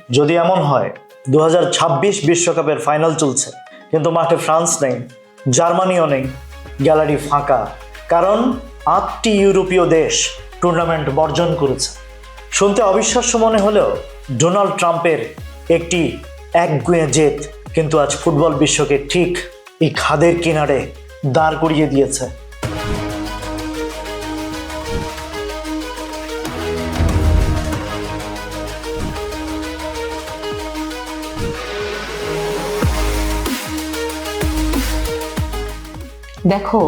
যদি এমন হয় 2026 বিশ্বকাপের ফাইনাল চলছে, কিন্তু মাঠে ফ্রান্স নেই, জার্মানিও নেই, গ্যালারি ফাঁকা, কারণ 8টি ইউরোপীয় দেশ টুর্নামেন্ট বর্জন করেছে। শুনতে অবিশ্বাস্য মনে হলেও ডোনাল্ড ট্রাম্পের একটি একগুঁয়ে জেদ কিন্তু আজ ফুটবল বিশ্বকে ঠিক এই খাদের কিনারে দাঁড় করিয়ে দিয়েছে। দেখো,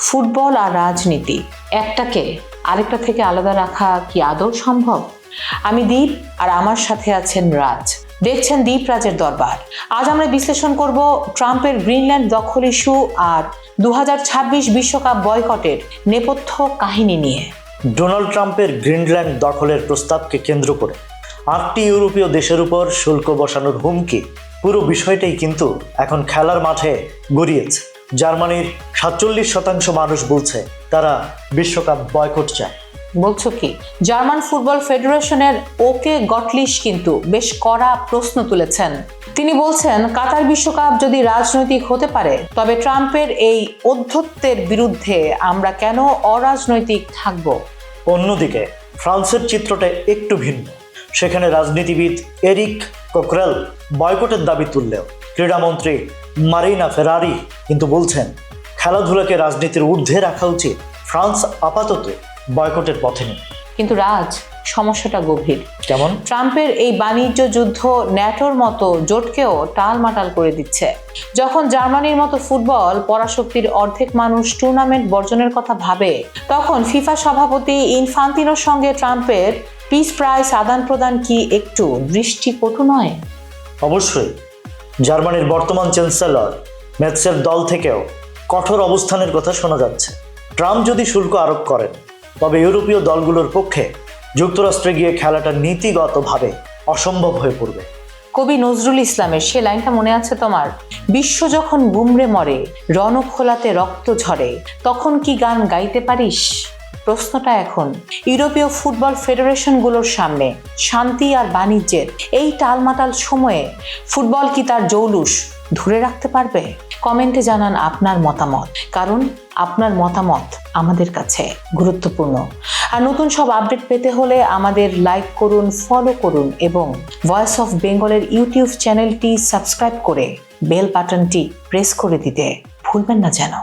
ফুটবল আর রাজনীতি একটাকে আরেকটা থেকে আলাদা রাখা কি আদৌ সম্ভব? আমি দীপ, আর আমার সাথে আছেন রাজ। দেখছেন দীপ রাজের দরবার। আজ আমরা বিশ্লেষণ করব ট্রাম্পের গ্রিনল্যান্ড দখল ইস্যু আর 2026 বিশ্বকাপ বয়কটের নেপথ্য কাহিনী নিয়ে। ডোনাল্ড ট্রাম্পের গ্রিনল্যান্ড দখলের প্রস্তাবকে কেন্দ্র করে 8টি ইউরোপীয় দেশের উপর শুল্ক বসানোর হুমকি, পুরো বিষয়টাই কিন্তু এখন খেলার মাঠে গড়িয়েছে। জার্মানির 47% মানুষ বলছে তারা বিশ্বকাপ বয়কট চায়। বলছো কি? জার্মান ফুটবল ফেডারেশনের ওকে গটলিশ কিন্তু বেশ কড়া প্রশ্ন তুলেছেন। তিনি বলছেন, কাতার বিশ্বকাপ যদি রাজনৈতিক হতে পারে, তবে ট্রাম্পের এই অধ্যত্বের বিরুদ্ধে আমরা কেন অরাজনৈতিক থাকব? অন্যদিকে ফ্রান্সের চিত্রটা একটু ভিন্ন। সেখানে রাজনীতিবিদ এরিক কোকরেল বয়কটের দাবি তুললেও ক্রীড়ামন্ত্রী মারিনা ফেরারি কিন্তু বলছেন খেলাধুলাকে রাজনীতির ঊর্ধ্বে রাখা উচিত। ফ্রান্স আপাতত বয়কটের পথে নেই। কিন্তু রাজ, সমস্যাটা গভীর। কেমন? ট্রাম্পের এই বাণিজ্য যুদ্ধ ন্যাটোর মতো জোটকেও টালমাটাল করে দিচ্ছে। যখন জার্মানির মতো ফুটবল পরাশক্তির অর্ধেক মানুষ টুর্নামেন্ট বর্জনের কথা ভাবে, তখন ফিফা সভাপতি ইনফান্তিনোর সঙ্গে ট্রাম্পের পিস প্রাইস আদান প্রদান কি একটু দৃষ্টিকটু নয়? অবশ্যই। জার্মানির বর্তমান চ্যান্সেলর মেৎসের দল থেকেও কঠোর অবস্থানের কথা শোনা যাচ্ছে। ট্রাম্প যদি শুল্ক আরোপ করেন, তবে ইউরোপীয় দলগুলোর পক্ষে যুক্তরাষ্ট্রে গিয়ে খেলাটা নীতিগতভাবে অসম্ভব হয়ে পড়বে। কবি নজরুল ইসলামের সে লাইনটা মনে আছে তোমার? বিশ্ব যখন গুমরে মরে, রণখোলাতে রক্ত ঝরে, তখন কি গান গাইতে পারিস? প্রশ্নটা এখন ইউরোপীয় ফুটবল ফেডারেশনগুলোর সামনে। শান্তি আর বাণিজ্যের এই টালমাটাল সময়ে ফুটবল কি তার জৌলুস ধরে রাখতে পারবে? কমেন্টে জানান আপনার মতামত, কারণ আপনার মতামত আমাদের কাছে গুরুত্বপূর্ণ। আর নতুন সব আপডেট পেতে হলে আমাদের লাইক করুন, ফলো করুন এবং ভয়েস অফ বেঙ্গলের ইউটিউব চ্যানেলটি সাবস্ক্রাইব করে বেল বাটনটি প্রেস করে দিতে ভুলবেন না যেন।